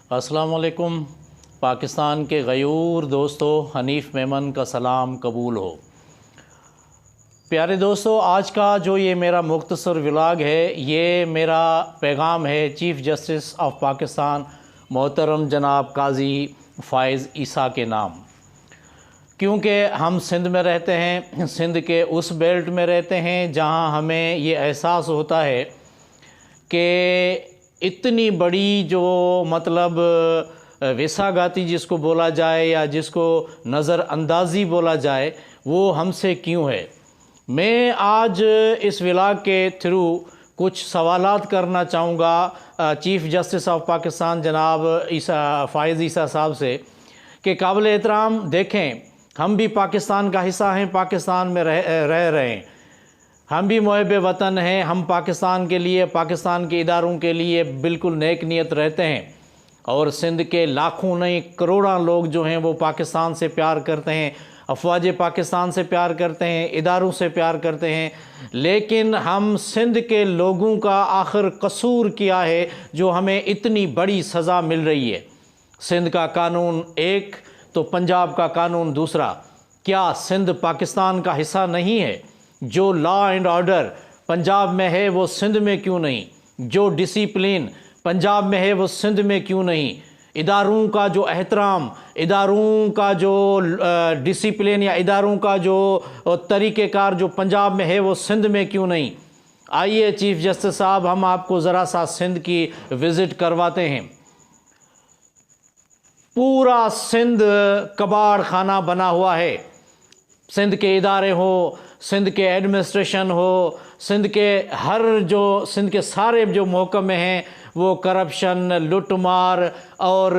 अस्सलाम वालेकुम। पाकिस्तान के गयूर दोस्तों, हनीफ़ मेमन का सलाम कबूल हो। प्यारे दोस्तों, आज का जो ये मेरा मुख्तसर व्लॉग है, ये मेरा पैगाम है चीफ़ जस्टिस ऑफ पाकिस्तान मोहतरम जनाब काजी फ़ाइज़ ईसा के नाम। क्योंकि हम सिंध में रहते हैं, सिंध के उस बेल्ट में रहते हैं जहां हमें ये एहसास होता है कि इतनी बड़ी जो मतलब वेसागाती जिसको बोला जाए या जिसको नज़रअंदाज़ी बोला जाए, वो हमसे क्यों है। मैं आज इस व्लॉग के थ्रू कुछ सवालात करना चाहूँगा चीफ़ जस्टिस ऑफ पाकिस्तान जनाब फ़ाइज़ ईसा साहब से कि काबिल एहतराम देखें, हम भी पाकिस्तान का हिस्सा हैं, पाकिस्तान में रह रहे हैं, हम भी मुहिब वतन हैं, हम पाकिस्तान के लिए, पाकिस्तान के इदारों के लिए बिल्कुल नेक नियत रहते हैं और सिंध के लाखों नहीं करोड़ों लोग जो हैं वो पाकिस्तान से प्यार करते हैं, अफवाज पाकिस्तान से प्यार करते हैं, इदारों से प्यार करते हैं। लेकिन हम सिंध के लोगों का आखिर कसूर क्या है जो हमें इतनी बड़ी सज़ा मिल रही है। सिंध का कानून एक तो पंजाब का कानून दूसरा। क्या सिंध पाकिस्तान का हिस्सा नहीं है? जो लॉ एंड ऑर्डर पंजाब में है वो सिंध में क्यों नहीं? जो डिसिप्लिन पंजाब में है वो सिंध में क्यों नहीं? इदारों का जो एहतराम, इदारों का जो डिसिप्लिन या इदारों का जो तरीक़ेकार जो पंजाब में है वो सिंध में क्यों नहीं? आइए चीफ़ जस्टिस साहब, हम आपको ज़रा सा सिंध की विज़िट करवाते हैं। पूरा सिंध कबाड़ खाना बना हुआ है। सिंध के इदारे हो, सिंध के एडमिनिस्ट्रेशन हो, सिंध के सिंध के सारे जो महकमे हैं वो करप्शन, लुटमार और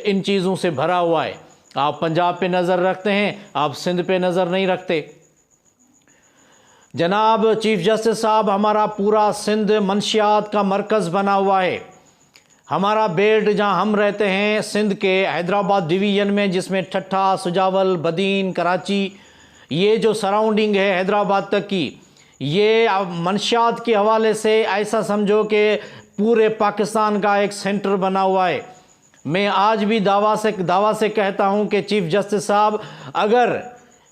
इन चीज़ों से भरा हुआ है। आप पंजाब पे नज़र रखते हैं, आप सिंध पे नज़र नहीं रखते। जनाब चीफ़ जस्टिस साहब, हमारा पूरा सिंध मंशियात का मरकज़ बना हुआ है। हमारा बेल्ट जहां हम रहते हैं सिंध के हैदराबाद डिवीज़न में, जिसमें ठट्ठा, सुजावल, बदीन, कराची, ये जो सराउंडिंग है हैदराबाद तक की, ये मंशियात के हवाले से ऐसा समझो कि पूरे पाकिस्तान का एक सेंटर बना हुआ है। मैं आज भी दावा से कहता हूं कि चीफ़ जस्टिस साहब, अगर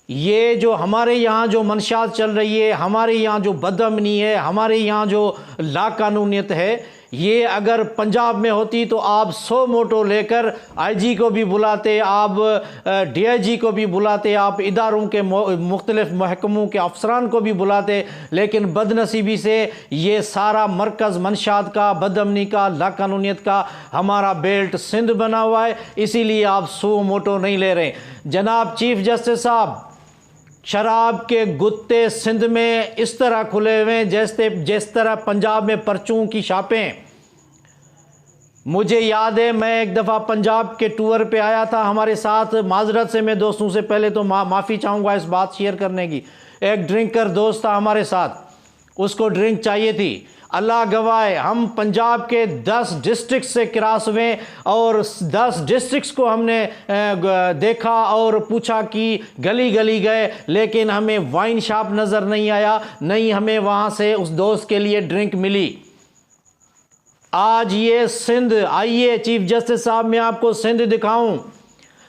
ये जो हमारे यहाँ जो मंशियात चल रही है, हमारे यहाँ जो बदअमनी है, हमारे यहाँ जो लाकानूनियत है, ये अगर पंजाब में होती तो आप 100 मोटो लेकर आईजी को भी बुलाते, आप डीआईजी को भी बुलाते, आप इदारों के मुख्तलिफ महकमों के अफसरान को भी बुलाते। लेकिन बदनसीबी से ये सारा मरकज़ मंशात का, बदअमनी का, लाकानूनियत का हमारा बेल्ट सिंध बना हुआ है, इसीलिए आप 100 मोटो नहीं ले रहे। जनाब चीफ़ जस्टिस साहब, शराब के गुत्ते सिंध में इस तरह खुले हुए हैं जिस तरह पंजाब में परचून की शापें। मुझे याद है, मैं एक दफ़ा पंजाब के टूर पे आया था हमारे साथ, माजरत से मैं दोस्तों से पहले तो माफ़ी चाहूँगा इस बात शेयर करने की। एक ड्रिंकर दोस्त था हमारे साथ, उसको ड्रिंक चाहिए थी। अल्लाह गवाह है, हम पंजाब के 10 डिस्ट्रिक्ट से क्रॉस हुए और 10 डिस्ट्रिक्ट्स को हमने देखा और पूछा कि गली गली गए, लेकिन हमें वाइन शॉप नज़र नहीं आया, नहीं हमें वहाँ से उस दोस्त के लिए ड्रिंक मिली। आज ये सिंध, आइए चीफ़ जस्टिस साहब मैं आपको सिंध दिखाऊं।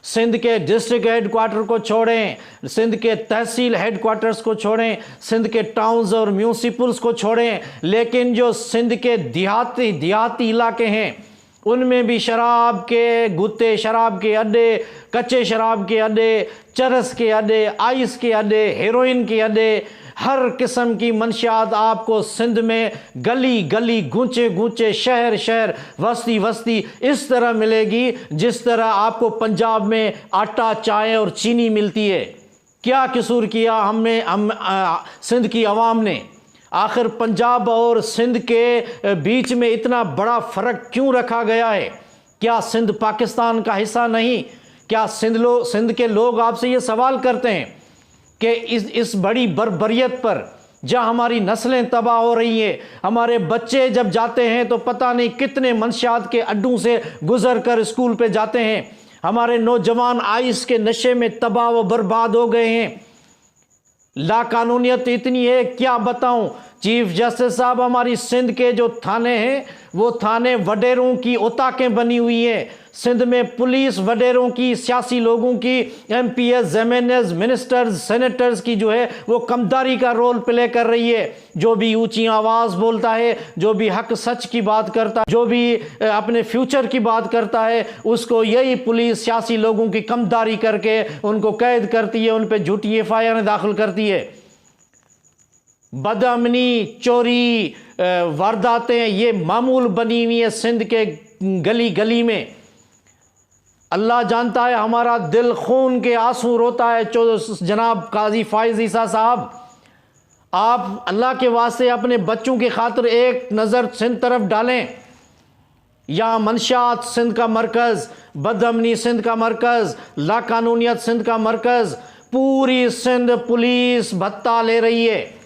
सिंध के डिस्ट्रिक्ट हेडक्वार्टर को छोड़ें, सिंध के तहसील हेडक्वार्टर्स को छोड़ें, सिंध के टाउन्स और म्यूनसिपल्स को छोड़ें, लेकिन जो सिंध के देहाती इलाके हैं उनमें भी शराब के गुत्ते, शराब के अड्डे, कच्चे शराब के अड्डे, चरस के अड्डे, आइस के अड्डे, हेरोइन के अड्डे, हर किस्म की मंशियात आपको सिंध में गली गली, गूंचे गूंचे, शहर शहर, बस्ती बस्ती इस तरह मिलेगी जिस तरह आपको पंजाब में आटा, चाय और चीनी मिलती है। क्या कसूर किया हम सिंध की आवाम ने? आखिर पंजाब और सिंध के बीच में इतना बड़ा फ़र्क क्यों रखा गया है? क्या सिंध पाकिस्तान का हिस्सा नहीं? क्या सिंध के लोग आपसे ये सवाल करते हैं कि इस बड़ी बर्बरियत पर जहाँ हमारी नस्लें तबाह हो रही हैं, हमारे बच्चे जब जाते हैं तो पता नहीं कितने मंशियात के अड्डों से गुजर कर स्कूल पे जाते हैं, हमारे नौजवान आइस के नशे में तबाह व बर्बाद हो गए हैं। लाकानूनियत इतनी है क्या बताऊं। चीफ जस्टिस साहब, हमारी सिंध के जो थाने हैं वो थाने वडेरों की औताकें बनी हुई हैं। सिंध में पुलिस वडेरों की, सियासी लोगों की, एमपीएस, एमएनएस, मिनिस्टर्स, सेनेटर्स की जो है वो कमदारी का रोल प्ले कर रही है। जो भी ऊंची आवाज़ बोलता है, जो भी हक सच की बात करता है, जो भी अपने फ्यूचर की बात करता है, उसको यही पुलिस सियासी लोगों की कमदारी करके उनको कैद करती है, उन पर झूठी एफआईआर दाखिल करती है। बदअमनी, चोरी, वारदातें ये मामूल बनी हुई है सिंध के गली गली में। अल्लाह जानता है हमारा दिल खून के आंसू रोता है। जनाब काजी फाइज ईसा साहब, आप अल्लाह के वास्ते अपने बच्चों की खातिर एक नज़र सिंध तरफ डालें। या मंशात सिंध का मरकज़, बदअमनी सिंध का मरकज़, लाकानूनियत सिंध का मरकज़, पूरी सिंध पुलिस भत्ता ले रही है।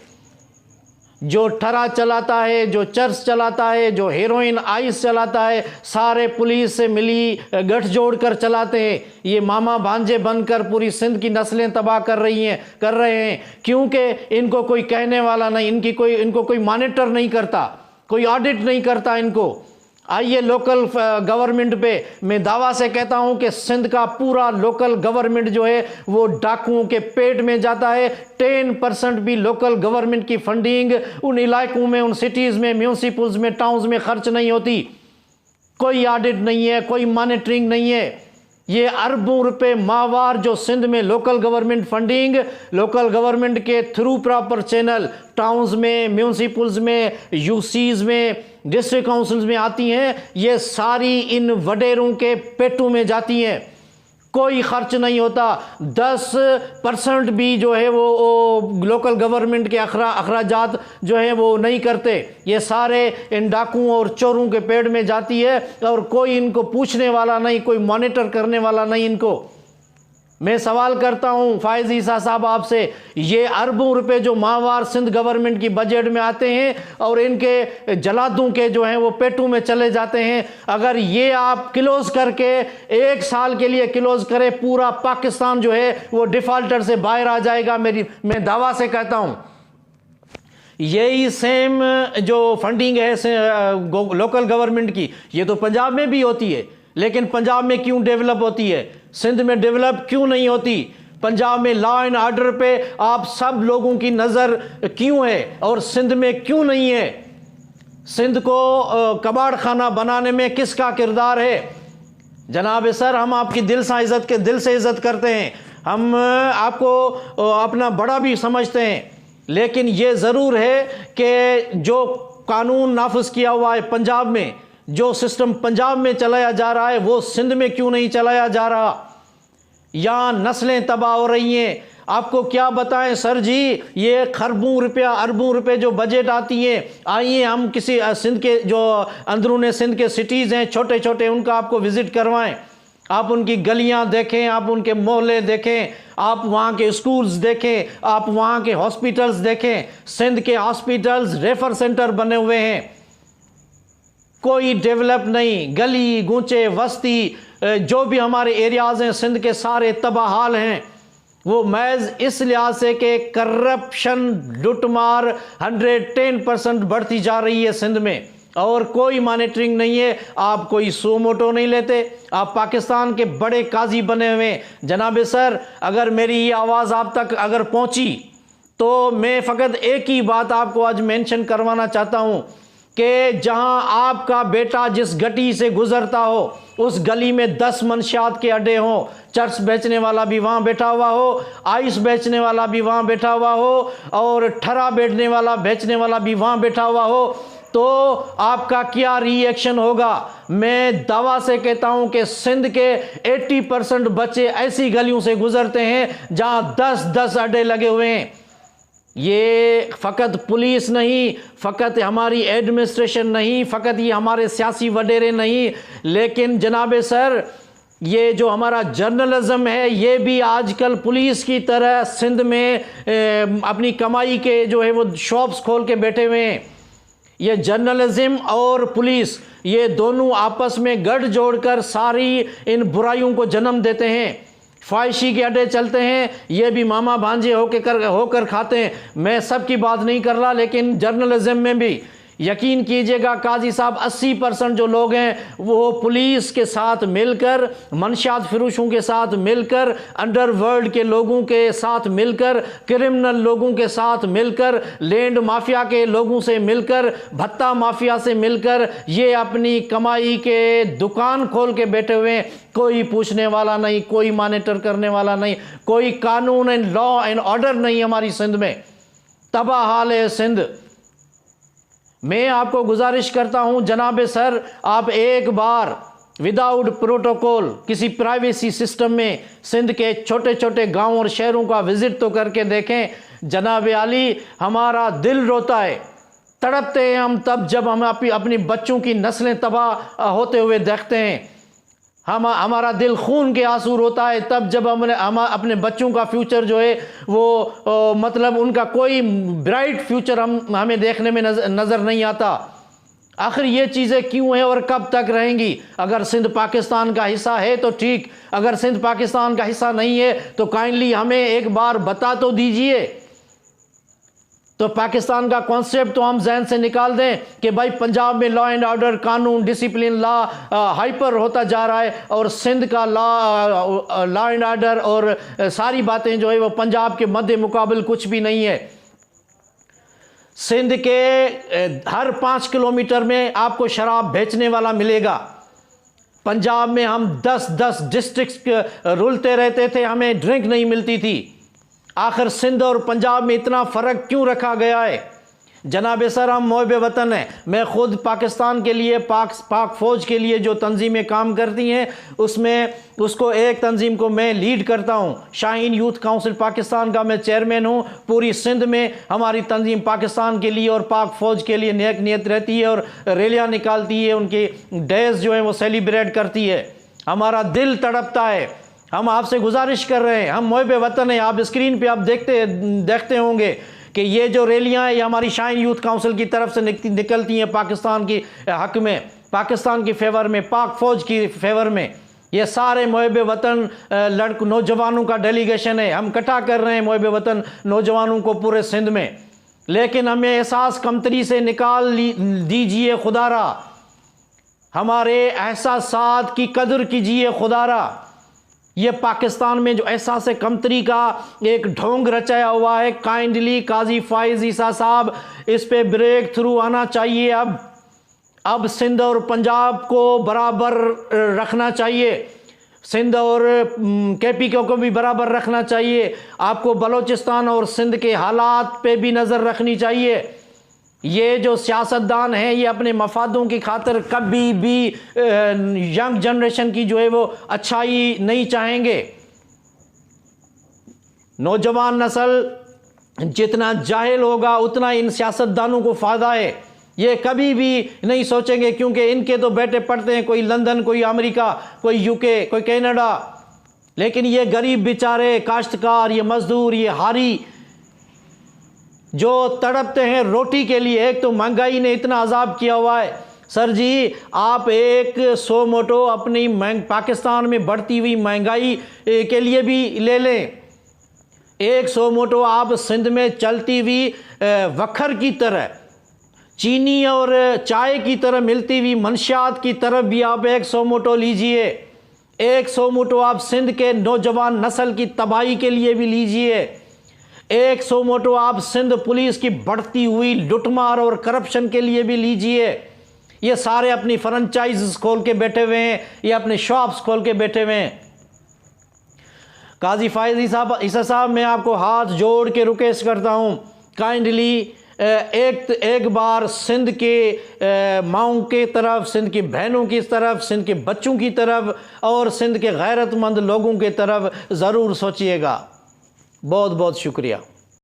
जो ठरा चलाता है, जो चर्च चलाता है, जो हेरोइन आइस चलाता है, सारे पुलिस से मिली गठजोड़ कर चलाते हैं। ये मामा भांजे बनकर पूरी सिंध की नस्लें तबाह कर रहे हैं, क्योंकि इनको कोई कहने वाला नहीं, इनको कोई मॉनिटर नहीं करता, कोई ऑडिट नहीं करता इनको। आइए लोकल गवर्नमेंट पे मैं दावा से कहता हूं कि सिंध का पूरा लोकल गवर्नमेंट जो है वो डाकुओं के पेट में जाता है। 10% भी लोकल गवर्नमेंट की फंडिंग उन इलाकों में, उन सिटीज़ में, म्यूनसिपल्स में, टाउन्स में खर्च नहीं होती। कोई ऑडिट नहीं है, कोई मॉनिटरिंग नहीं है। ये अरबों रुपए माहवार जो सिंध में local government funding, local government के थ्रू प्रॉपर चैनल टाउन्स में, म्यूनसिपल्स में, यूसीज में, डिस्ट्रिक्ट काउंसिल्स में आती हैं, ये सारी इन वडेरों के पेटों में जाती हैं। कोई खर्च नहीं होता। 10% भी जो है वो लोकल गवर्नमेंट के अखराजात जो है वो नहीं करते। ये सारे इन डाकुओं और चोरों के पेट में जाती है और कोई इनको पूछने वाला नहीं, कोई मॉनिटर करने वाला नहीं इनको। मैं सवाल करता हूं फाइज ईसा साहब आपसे, ये अरबों रुपए जो माहवार सिंध गवर्नमेंट की बजट में आते हैं और इनके जलादों के जो हैं वो पेटों में चले जाते हैं, अगर ये आप क्लोज करके 1 साल के लिए क्लोज करें, पूरा पाकिस्तान जो है वो डिफॉल्टर से बाहर आ जाएगा। मैं दावा से कहता हूं यही सेम जो फंडिंग है लोकल गवर्नमेंट की, ये तो पंजाब में भी होती है, लेकिन पंजाब में क्यों डेवलप होती है, सिंध में डेवलप क्यों नहीं होती? पंजाब में लॉ एंड ऑर्डर पे आप सब लोगों की नज़र क्यों है और सिंध में क्यों नहीं है? सिंध को कबाड़ खाना बनाने में किसका किरदार है? जनाब सर, हम आपकी दिल से इज़्ज़त करते हैं, हम आपको अपना बड़ा भी समझते हैं, लेकिन ये ज़रूर है कि जो कानून नाफिज किया हुआ है पंजाब में, जो सिस्टम पंजाब में चलाया जा रहा है, वो सिंध में क्यों नहीं चलाया जा रहा? यहाँ नस्लें तबाह हो रही हैं। आपको क्या बताएं सर जी, ये खरबों रुपया, अरबों रुपए जो बजट आती है। आइए हम किसी सिंध के जो अंदरूने सिंध के सिटीज़ हैं छोटे छोटे, उनका आपको विज़िट करवाएं। आप उनकी गलियां देखें, आप उनके मोहल्ले देखें, आप वहाँ के स्कूल्स देखें, आप वहाँ के हॉस्पिटल्स देखें। सिंध के हॉस्पिटल्स रेफर सेंटर बने हुए हैं, कोई डेवलप नहीं। गली गूंचे बस्ती जो भी हमारे एरियाज़ हैं सिंध के, सारे तबाहाल हैं। वो महज इस लिहाज से कि करप्शन, लुटमार 110% बढ़ती जा रही है सिंध में, और कोई मॉनिटरिंग नहीं है। आप कोई सो मोटो नहीं लेते। आप पाकिस्तान के बड़े काजी बने हुए हैं। जनाब सर, अगर मेरी ये आवाज़ आप तक अगर पहुंची तो मैं फ़कत एक ही बात आपको आज मेंशन करवाना चाहता हूं कि जहां आपका बेटा जिस गली से गुजरता हो, उस गली में 10 मंशियात के अड्डे हों, चर्च बेचने वाला भी वहाँ बैठा हुआ हो, आइस बेचने वाला भी वहाँ बैठा हुआ हो, और ठरा बेचने वाला भी वहाँ बैठा हुआ हो, तो आपका क्या रिएक्शन होगा? मैं दावा से कहता हूं कि सिंध के 80% बच्चे ऐसी गलियों से गुजरते हैं जहां 10-10 अड्डे लगे हुए हैं। ये फ़कत पुलिस नहीं, फ़कत हमारी एडमिनिस्ट्रेशन नहीं, फ़कत ये हमारे सियासी वडेरे नहीं, लेकिन जनाब सर, ये जो हमारा जर्नलिज़म है, ये भी आजकल पुलिस की तरह सिंध में अपनी कमाई के जो है वो शॉप्स खोल के बैठे हुए हैं। ये जर्नलिज्म और पुलिस, ये दोनों आपस में गठजोड़ कर सारी इन बुराइयों को जन्म देते हैं। ख्वाहिशी के अड्डे चलते हैं, ये भी मामा भांजे होकर खाते हैं। मैं सब की बात नहीं कर रहा, लेकिन जर्नलिज्म में भी यकीन कीजिएगा काजी साहब 80% जो लोग हैं वो पुलिस के साथ मिलकर, मंशियात फिरोशों के साथ मिलकर, अंडरवर्ल्ड के लोगों के साथ मिलकर, क्रिमिनल लोगों के साथ मिलकर, लैंड माफिया के लोगों से मिलकर, भत्ता माफिया से मिलकर ये अपनी कमाई के दुकान खोल के बैठे हुए हैं। कोई पूछने वाला नहीं, कोई मॉनिटर करने वाला नहीं, कोई कानून एंड लॉ एंड ऑर्डर नहीं हमारी सिंध में। तबाह हाल है सिंध। मैं आपको गुजारिश करता हूं जनाब सर, आप एक बार विदाउट प्रोटोकॉल किसी प्राइवेसी सिस्टम में सिंध के छोटे छोटे गांव और शहरों का विजिट तो करके देखें। जनाब आली, हमारा दिल रोता है, तड़पते हैं हम तब जब हम अपनी बच्चों की नस्लें तबाह होते हुए देखते हैं। हमारा दिल खून के आंसू रोता है तब जब हम अपने बच्चों का फ्यूचर जो है वो मतलब उनका कोई ब्राइट फ्यूचर हमें देखने में नज़र नहीं आता। आखिर ये चीज़ें क्यों हैं और कब तक रहेंगी? अगर सिंध पाकिस्तान का हिस्सा है तो ठीक, अगर सिंध पाकिस्तान का हिस्सा नहीं है तो काइंडली हमें एक बार बता तो दीजिए। तो पाकिस्तान का कॉन्सेप्ट तो हम जहन से निकाल दें कि भाई पंजाब में लॉ एंड ऑर्डर, कानून, डिसिप्लिन, लॉ हाइपर होता जा रहा है और सिंध का लॉ एंड ऑर्डर और सारी बातें जो है वो पंजाब के मद्दे मुकाबिल कुछ भी नहीं है। सिंध के हर 5 किलोमीटर में आपको शराब बेचने वाला मिलेगा। पंजाब में हम 10-10 डिस्ट्रिक्ट रुलते रहते थे, हमें ड्रिंक नहीं मिलती थी। आखिर सिंध और पंजाब में इतना फ़र्क क्यों रखा गया है? जनाब सर, हम मोहब्बे वतन हैं। मैं ख़ुद पाकिस्तान के लिए, पाक फ़ौज के लिए जो तंजीमें काम करती हैं उसको एक तंजीम को मैं लीड करता हूं। शाहीन यूथ काउंसिल पाकिस्तान का मैं चेयरमैन हूं। पूरी सिंध में हमारी तंजीम पाकिस्तान के लिए और पाक फ़ौज के लिए नेक नियत रहती है और रैलियाँ निकालती है, उनकी डेज जो है वो सेलिब्रेट करती है। हमारा दिल तड़पता है। हम आपसे गुजारिश कर रहे हैं, हम मोहब्बे वतन हैं। आप स्क्रीन पे आप देखते होंगे कि ये जो रैलियाँ हैं ये हमारी शाहीन यूथ काउंसिल की तरफ से निकलती हैं पाकिस्तान की हक में, पाकिस्तान की फेवर में, पाक फ़ौज की फेवर में। ये सारे मोहब्बे वतन नौजवानों का डेलीगेशन है। हम इकट्ठा कर रहे हैं मोहब्बे वतन नौजवानों को पूरे सिंध में। लेकिन हमें एहसास कमतरी से निकाल दीजिए खुदारा, हमारे एहसासात की कदर कीजिए खुदारा। ये पाकिस्तान में जो एहसास कमतरी का एक ढोंग रचाया हुआ है, काइंडली काजी फाइज ईसा साहब, इस पे ब्रेक थ्रू आना चाहिए। अब सिंध और पंजाब को बराबर रखना चाहिए, सिंध और केपी को भी बराबर रखना चाहिए। आपको बलोचिस्तान और सिंध के हालात पे भी नज़र रखनी चाहिए। ये जो सियासतदान हैं ये अपने मफादों की खातिर कभी भी यंग जनरेशन की जो है वो अच्छाई नहीं चाहेंगे। नौजवान नस्ल जितना जाहिल होगा उतना इन सियासतदानों को फ़ायदा है। ये कभी भी नहीं सोचेंगे, क्योंकि इनके तो बेटे पढ़ते हैं, कोई लंदन, कोई अमेरिका, कोई यूके, कोई कनाडा। लेकिन ये गरीब बेचारे काश्तकार, ये मजदूर, ये हारी जो तड़पते हैं रोटी के लिए। एक तो महंगाई ने इतना अजाब किया हुआ है। सर जी, आप एक 100 मोटो अपनी पाकिस्तान में बढ़ती हुई महंगाई के लिए भी ले लें। 100 मोटो आप सिंध में चलती हुई वखर की तरह, चीनी और चाय की तरह मिलती हुई मंशियात की तरफ भी आप 100 मोटो लीजिए। 100 मोटो आप सिंध के नौजवान नस्ल की तबाही के लिए भी लीजिए। 100 मोटो आप सिंध पुलिस की बढ़ती हुई लुटमार और करप्शन के लिए भी लीजिए। ये सारे अपनी फ्रेंचाइज खोल के बैठे हुए हैं, ये अपने शॉप्स खोल के बैठे हुए हैं। काजी फाइज ईसा साहब, मैं आपको हाथ जोड़ के रिक्वेस्ट करता हूँ, काइंडली एक बार सिंध के माओं के तरफ, सिंध की बहनों की तरफ, सिंध के बच्चों की तरफ और सिंध के गैरतमंद लोगों की तरफ ज़रूर सोचिएगा। बहुत बहुत शुक्रिया।